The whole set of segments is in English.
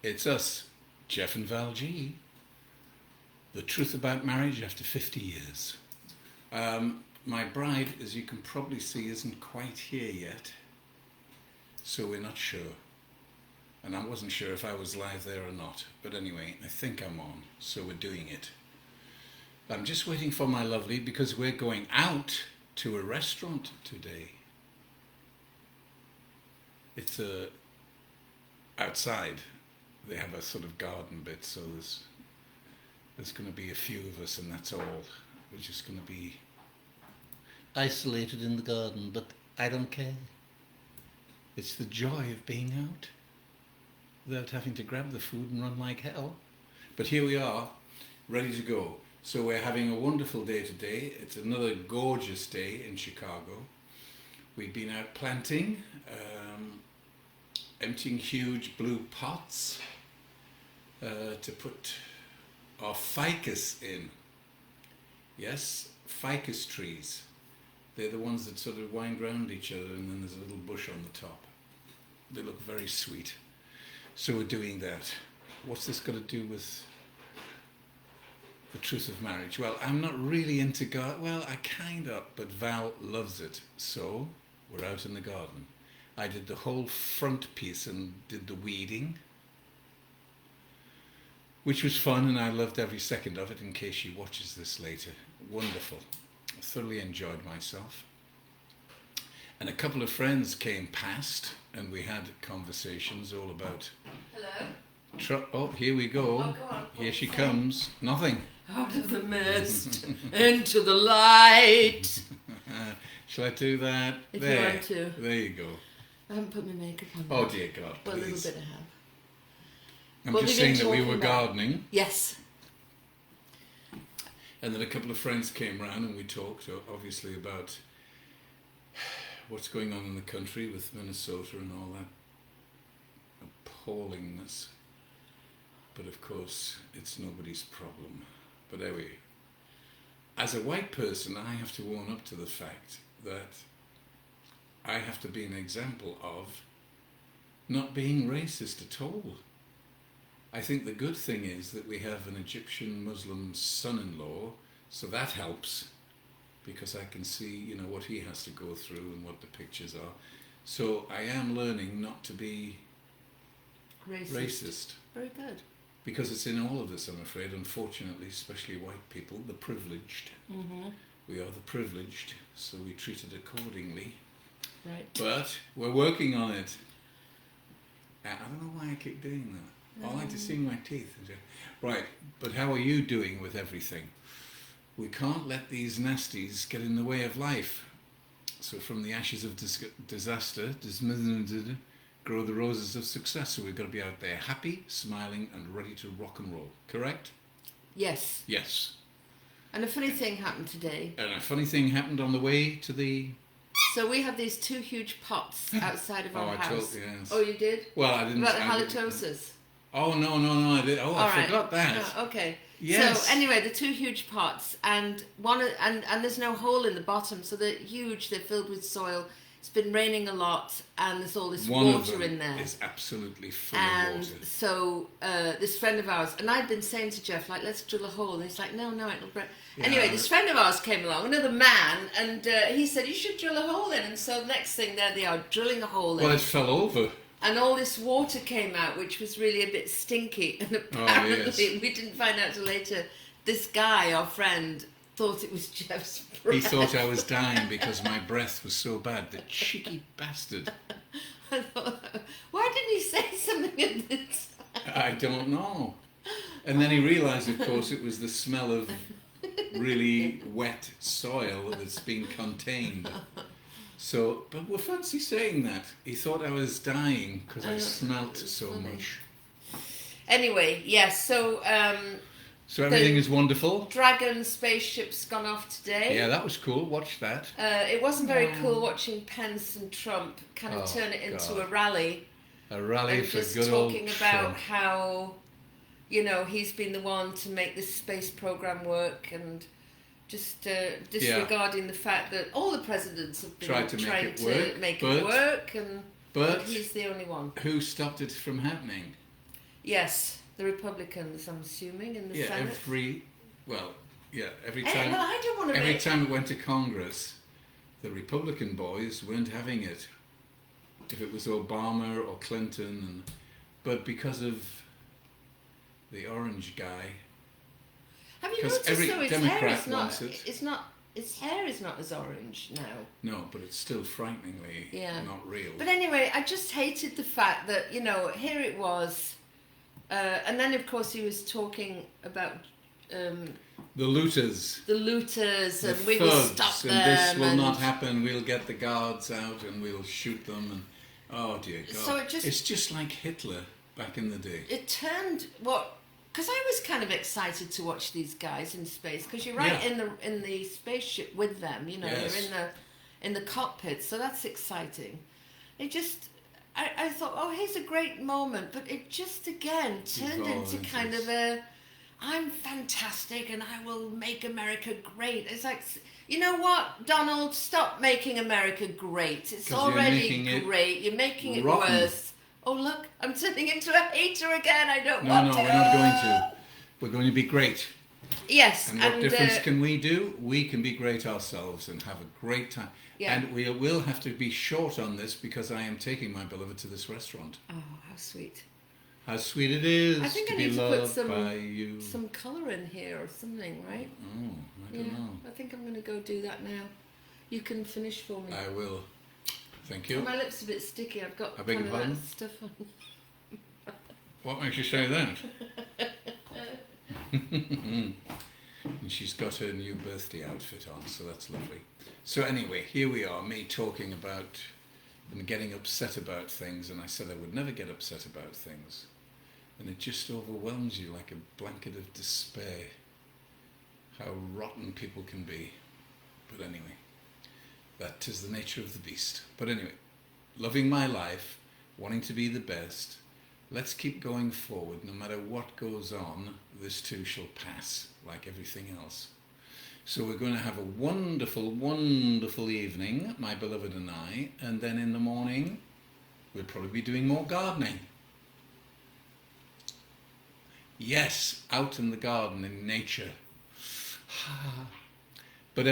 It's us, Jeff and Val G. The truth about marriage after 50 years. My bride, as you can probably see, isn't quite here yet, so we're not sure. And I wasn't sure if I was live there or not, but anyway, I think I'm on, so we're doing it. I'm just waiting for my lovely because we're going out to a restaurant today. It's outside. They have a sort of garden bit, so there's going to be a few of us, and that's all. We're just going to be isolated in the garden, but I don't care. It's the joy of being out without having to grab the food and run like hell. But here we are, ready to go. So we're having a wonderful day today. It's another gorgeous day in Chicago. We've been out planting, emptying huge blue pots to put our ficus in. Yes, ficus trees. They're the ones that sort of wind round each other, and then there's a little bush on the top. They look very sweet. So we're doing that. What's this got to do with the truth of marriage? Well, I'm not really into garden. Well, I kind of, but Val loves it. So we're out in the garden. I did the whole front piece and did the weeding, which was fun, and I loved every second of it, in case she watches this later. Wonderful. I thoroughly enjoyed myself. And a couple of friends came past, and we had conversations all about... Hello? Oh, here we go. Oh, go on. Here she comes. Nothing. Out of the mist, into the light. Shall I do that? If there. you want to. There you go. I haven't put my makeup on. Oh dear God, Well, a little please. bit I have. I'm What just have you saying been that we talking were about? gardening, Yes. and then a couple of friends came round and we talked, obviously, about what's going on in the country with Minnesota and all that appallingness. But of course, it's nobody's problem. But anyway, as a white person, I have to own up to the fact that I have to be an example of not being racist at all. I think the good thing is that we have an Egyptian Muslim son-in-law, so that helps, because I can see, you know, what he has to go through and what the pictures are. So I am learning not to be racist. Very good. Because it's in all of us, I'm afraid, unfortunately, especially white people, the privileged. Mm-hmm. We are the privileged, so we treat it accordingly. Right. But we're working on it. I don't know why I keep doing that. I like to see my teeth. Right, but how are you doing with everything? We can't let these nasties get in the way of life. So from the ashes of disaster, grow the roses of success. So we've got to be out there happy, smiling, and ready to rock and roll. Correct? Yes. Yes. And a funny thing happened today. And a funny thing happened on the way to the... So we have these two huge pots outside of our I house. yes. Oh, you did? Well, I didn't... About the I didn't- halitosis. Oh, no, I did. Oh, All I right. forgot that. Oh, okay. Yes. So anyway, the two huge pots, and and there's no hole in the bottom, so they're huge. They're filled with soil. It's been raining a lot, and there's all this One of water them in there. is absolutely full of And water. so this friend of ours, and I'd been saying to Jeff, like, let's drill a hole. And he's like, no, it'll break. Yeah. Anyway, this friend of ours came along, another man, and he said, you should drill a hole in. And so the next thing, there they are, drilling a hole in. Well, it fell over. And all this water came out, which was really a bit stinky. And apparently, yes. we didn't find out till later, this guy, our friend, thought it was Jeff's breath. He thought I was dying because my breath was so bad. The cheeky bastard. I thought, why didn't he say something at this time? I don't know. And then he realised, of course, it was the smell of really wet soil that's been contained. So, but we're fancy saying that. He thought I was dying because I smelt so funny. much. Anyway, yes, so So everything is wonderful. Dragon spaceship's gone off today. Yeah, that was cool. Watch that. It wasn't very cool watching Pence and Trump kind of Oh, turn it into God. a rally. A rally And for just good old talking about Trump. how, you know, he's been the one to make this space program work, and just disregarding the fact that all the presidents have been Tried to make trying it to work, make but- it work, and But he's the only one. who stopped it from happening? Yes, the Republicans, I'm assuming, in the Yeah, Senate. every Well, time. I don't want to Every make... time it went to Congress, the Republican boys weren't having it. If it was Obama or Clinton, but because of the orange guy, Have you because noticed every though, his Democrat hair is wants not, it. it's not, his hair is not as orange now. No, but it's still frighteningly not real. But anyway, I just hated the fact that, you know, here it was, and then of course he was talking about The looters. and we will stop them. And this will not happen. We'll get the guards out and we'll shoot them. And oh dear God! So it's just like Hitler back in the day. It turned because I was kind of excited to watch these guys in space, because you're right in the spaceship with them. You know, you're in the cockpit, so that's exciting. It just. I thought, oh, here's a great moment, but it just again turned into kind of I'm fantastic and I will make America great. It's like, you know what, Donald, stop making America great. It's already great. You're making it worse. Oh, look, I'm turning into a hater again. I don't want to. No, we're not going to. We're going to be great. Yes. And what difference can we do? We can be great ourselves and have a great time. Yeah. And we will have to be short on this because I am taking my beloved to this restaurant. Oh, how sweet. How sweet it is I think to I be need to loved put by you. some colour in here or something, right? Oh, I don't know. I think I'm going to go do that now. You can finish for me. I will. Thank you. Oh, my lips are a bit sticky. I've got I beg your pardon? stuff on. What makes you say that? And she's got her new birthday outfit on, so that's lovely. So anyway, here we are, me talking about and getting upset about things, and I said I would never get upset about things. And it just overwhelms you like a blanket of despair, how rotten people can be. But anyway, that is the nature of the beast. But anyway, loving my life, wanting to be the best, let's keep going forward. No matter what goes on, this too shall pass, like everything else. So we're going to have a wonderful, wonderful evening, my beloved and I, and then in the morning we'll probably be doing more gardening. Yes, out in the garden, in nature. But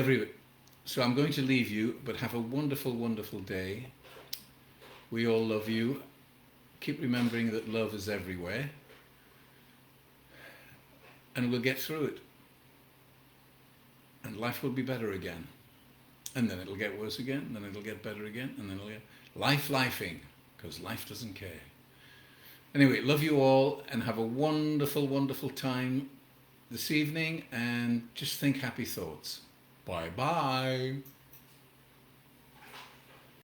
so I'm going to leave you, but have a wonderful, wonderful day. We all love you. Keep remembering that love is everywhere. And we'll get through it. And life will be better again. And then it'll get worse again, and then it'll get better again, and then it'll get... Lifing, because life doesn't care. Anyway, love you all, and have a wonderful, wonderful time this evening, and just think happy thoughts. Bye-bye.